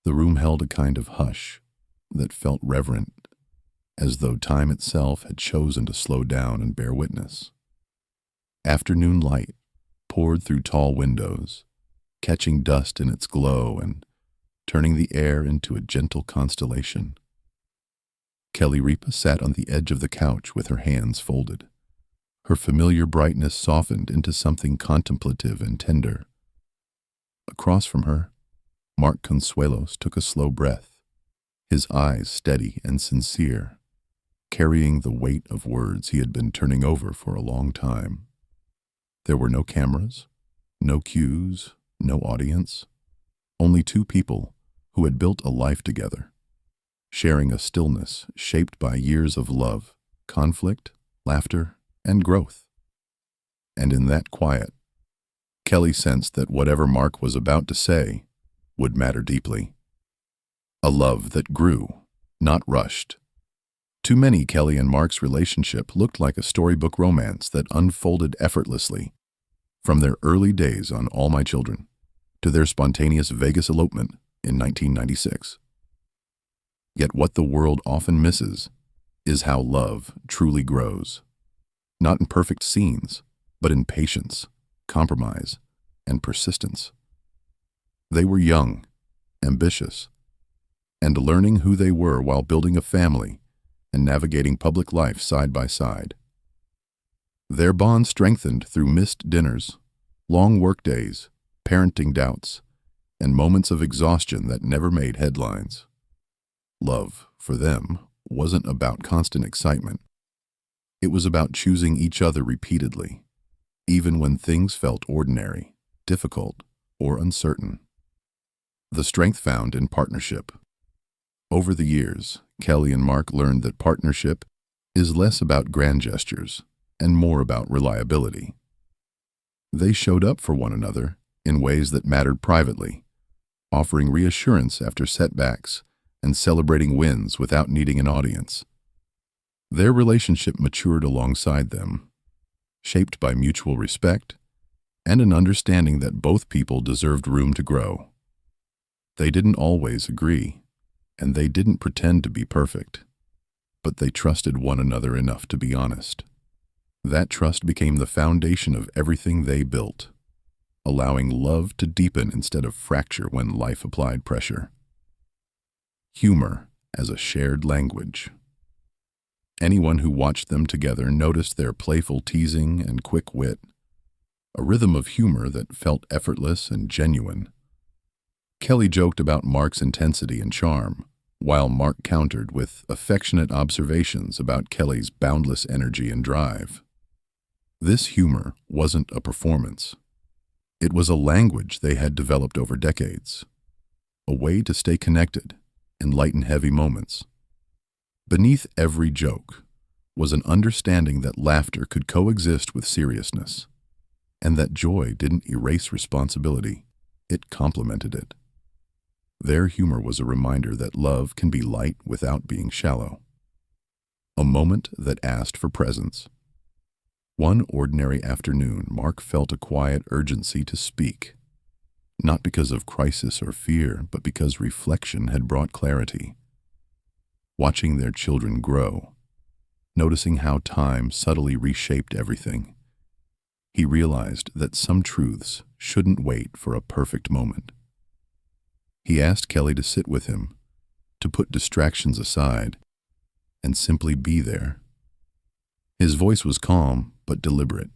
The room held a kind of hush that felt reverent, as though time itself had chosen to slow down and bear witness. Afternoon light poured through tall windows, catching dust in its glow and turning the air into a gentle constellation. Ripa sat on the edge of the couch with her hands folded. Her familiar brightness softened into something contemplative and tender. Across from her, Consuelos took a slow breath, his eyes steady and sincere, carrying the weight of words he had been turning over for a long time. There were no cameras, no cues, no audience, only two people who had built a life together, sharing a stillness shaped by years of love, conflict, laughter, and growth. And in that quiet, Kelly sensed that whatever Mark was about to say would matter deeply. A love that grew, not rushed. To many, Kelly and Mark's relationship looked like a storybook romance that unfolded effortlessly, from their early days on All My Children to their spontaneous Vegas elopement in 1996. Yet what the world often misses is how love truly grows, not in perfect scenes, but in patience, compromise, and persistence. They were young, ambitious, and learning who they were while building a family and navigating public life side by side. Their bond strengthened through missed dinners, long workdays, parenting doubts, and moments of exhaustion that never made headlines. Love, for them, wasn't about constant excitement. It was about choosing each other repeatedly, even when things felt ordinary, difficult, or uncertain. The strength found in partnership. Over the years, Kelly and Mark learned that partnership is less about grand gestures and more about reliability. They showed up for one another in ways that mattered privately, offering reassurance after setbacks and celebrating wins without needing an audience. Their relationship matured alongside them, shaped by mutual respect and an understanding that both people deserved room to grow. They didn't always agree, and they didn't pretend to be perfect, but they trusted one another enough to be honest. That trust became the foundation of everything they built, allowing love to deepen instead of fracture when life applied pressure. Humor as a shared language. Anyone who watched them together noticed their playful teasing and quick wit, a rhythm of humor that felt effortless and genuine. Kelly joked about Mark's intensity and charm, while Mark countered with affectionate observations about Kelly's boundless energy and drive. This humor wasn't a performance. It was a language they had developed over decades, a way to stay connected and lighten heavy moments. Beneath every joke was an understanding that laughter could coexist with seriousness, and that joy didn't erase responsibility, it complemented it. Their humor was a reminder that love can be light without being shallow. A moment that asked for presence. One ordinary afternoon, Mark felt a quiet urgency to speak, not because of crisis or fear, but because reflection had brought clarity. Watching their children grow, noticing how time subtly reshaped everything, he realized that some truths shouldn't wait for a perfect moment. He asked Kelly to sit with him, to put distractions aside, and simply be there. His voice was calm but deliberate,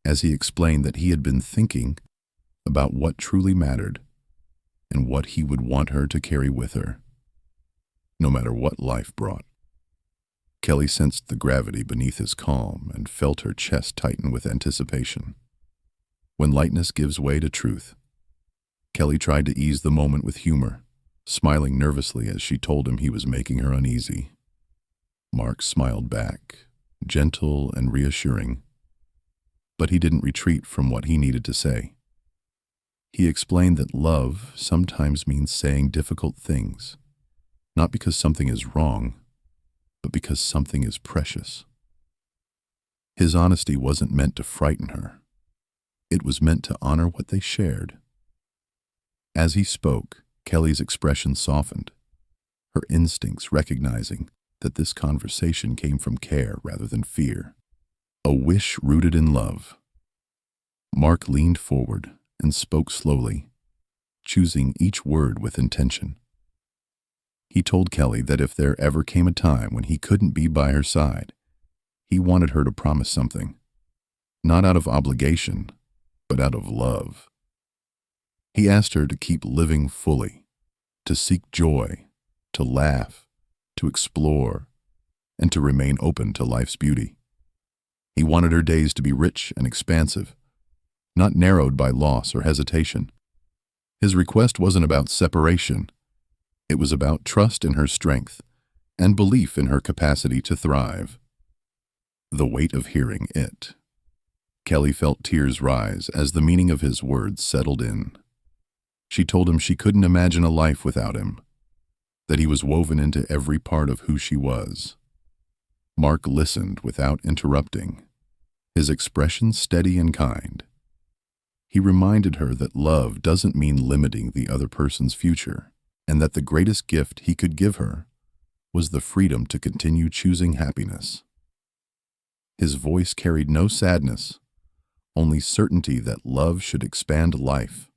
as he explained that he had been thinking about what truly mattered and what he would want her to carry with her, no matter what life brought. Kelly sensed the gravity beneath his calm and felt her chest tighten with anticipation. When lightness gives way to truth, Kelly tried to ease the moment with humor, smiling nervously as she told him he was making her uneasy. Mark smiled back, gentle and reassuring, but he didn't retreat from what he needed to say. He explained that love sometimes means saying difficult things, not because something is wrong, but because something is precious. His honesty wasn't meant to frighten her. It was meant to honor what they shared. As he spoke, Kelly's expression softened, her instincts recognizing that this conversation came from care rather than fear. A wish rooted in love. Mark leaned forward and spoke slowly, choosing each word with intention. He told Kelly that if there ever came a time when he couldn't be by her side, he wanted her to promise something, not out of obligation, but out of love. He asked her to keep living fully, to seek joy, to laugh, to explore, and to remain open to life's beauty. He wanted her days to be rich and expansive, not narrowed by loss or hesitation. His request wasn't about separation. It was about trust in her strength and belief in her capacity to thrive. The weight of hearing it. Kelly felt tears rise as the meaning of his words settled in. She told him she couldn't imagine a life without him, that he was woven into every part of who she was. Mark listened without interrupting, his expression steady and kind. He reminded her that love doesn't mean limiting the other person's future, and that the greatest gift he could give her was the freedom to continue choosing happiness. His voice carried no sadness, only certainty that love should expand life,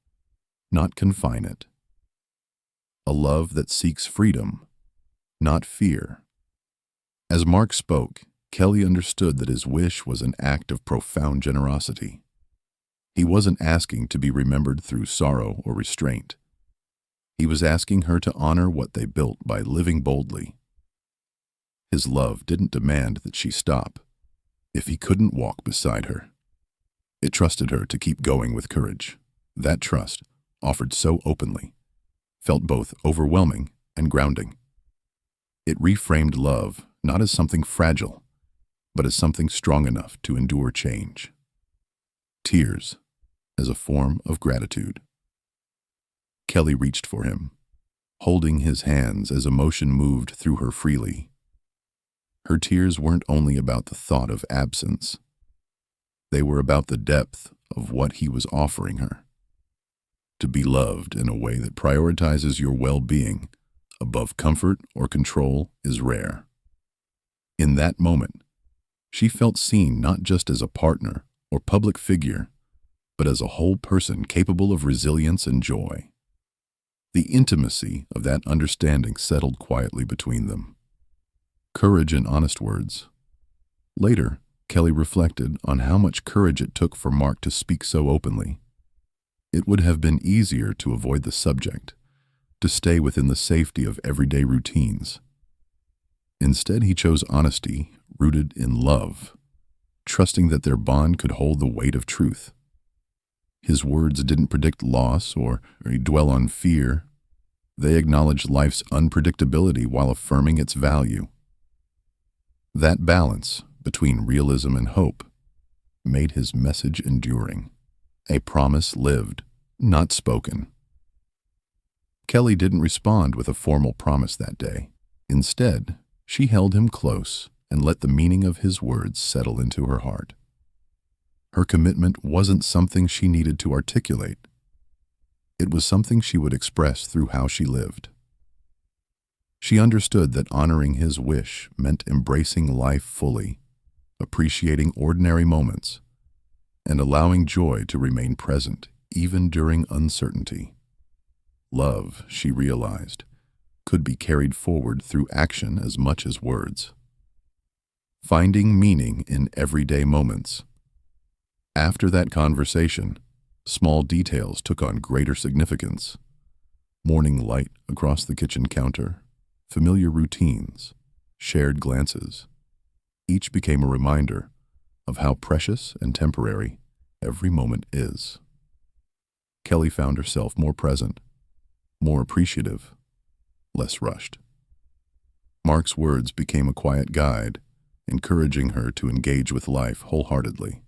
not confine it. A love that seeks freedom, not fear. As Mark spoke, Kelly understood that his wish was an act of profound generosity. He wasn't asking to be remembered through sorrow or restraint. He was asking her to honor what they built by living boldly. His love didn't demand that she stop if he couldn't walk beside her. It trusted her to keep going with courage. That trust, offered so openly, felt both overwhelming and grounding. It reframed love not as something fragile, but as something strong enough to endure change. Tears as a form of gratitude. Kelly reached for him, holding his hands as emotion moved through her freely. Her tears weren't only about the thought of absence. They were about the depth of what he was offering her. To be loved in a way that prioritizes your well-being above comfort or control is rare. In that moment, she felt seen not just as a partner or public figure, but as a whole person capable of resilience and joy. The intimacy of that understanding settled quietly between them. Courage in honest words. Later, Kelly reflected on how much courage it took for Mark to speak so openly. It would have been easier to avoid the subject, to stay within the safety of everyday routines. Instead, he chose honesty rooted in love, trusting that their bond could hold the weight of truth. His words didn't predict loss or dwell on fear. They acknowledged life's unpredictability while affirming its value. That balance between realism and hope made his message enduring, a promise lived, not spoken. Kelly didn't respond with a formal promise that day. Instead, she held him close and let the meaning of his words settle into her heart. Her commitment wasn't something she needed to articulate. It was something she would express through how she lived. She understood that honoring his wish meant embracing life fully, appreciating ordinary moments, and allowing joy to remain present even during uncertainty. Love, she realized, could be carried forward through action as much as words. Finding meaning in everyday moments. After that conversation, small details took on greater significance. Morning light across the kitchen counter, familiar routines, shared glances. Each became a reminder of how precious and temporary every moment is. Kelly found herself more present, more appreciative, less rushed. Mark's words became a quiet guide, encouraging her to engage with life wholeheartedly.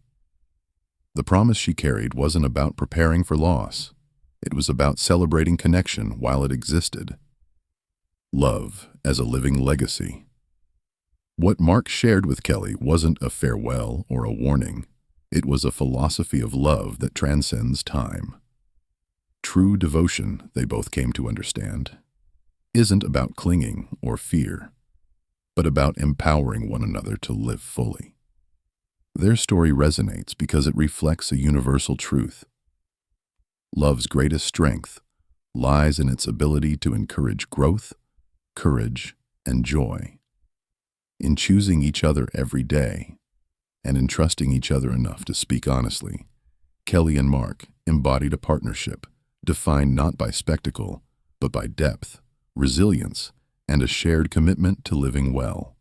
The promise she carried wasn't about preparing for loss. It was about celebrating connection while it existed. Love as a living legacy. What Mark shared with Kelly wasn't a farewell or a warning. It was a philosophy of love that transcends time. True devotion, they both came to understand, isn't about clinging or fear, but about empowering one another to live fully. Their story resonates because it reflects a universal truth. Love's greatest strength lies in its ability to encourage growth, courage, and joy. In choosing each other every day, and in trusting each other enough to speak honestly, Kelly and Mark embodied a partnership defined not by spectacle, but by depth, resilience, and a shared commitment to living well.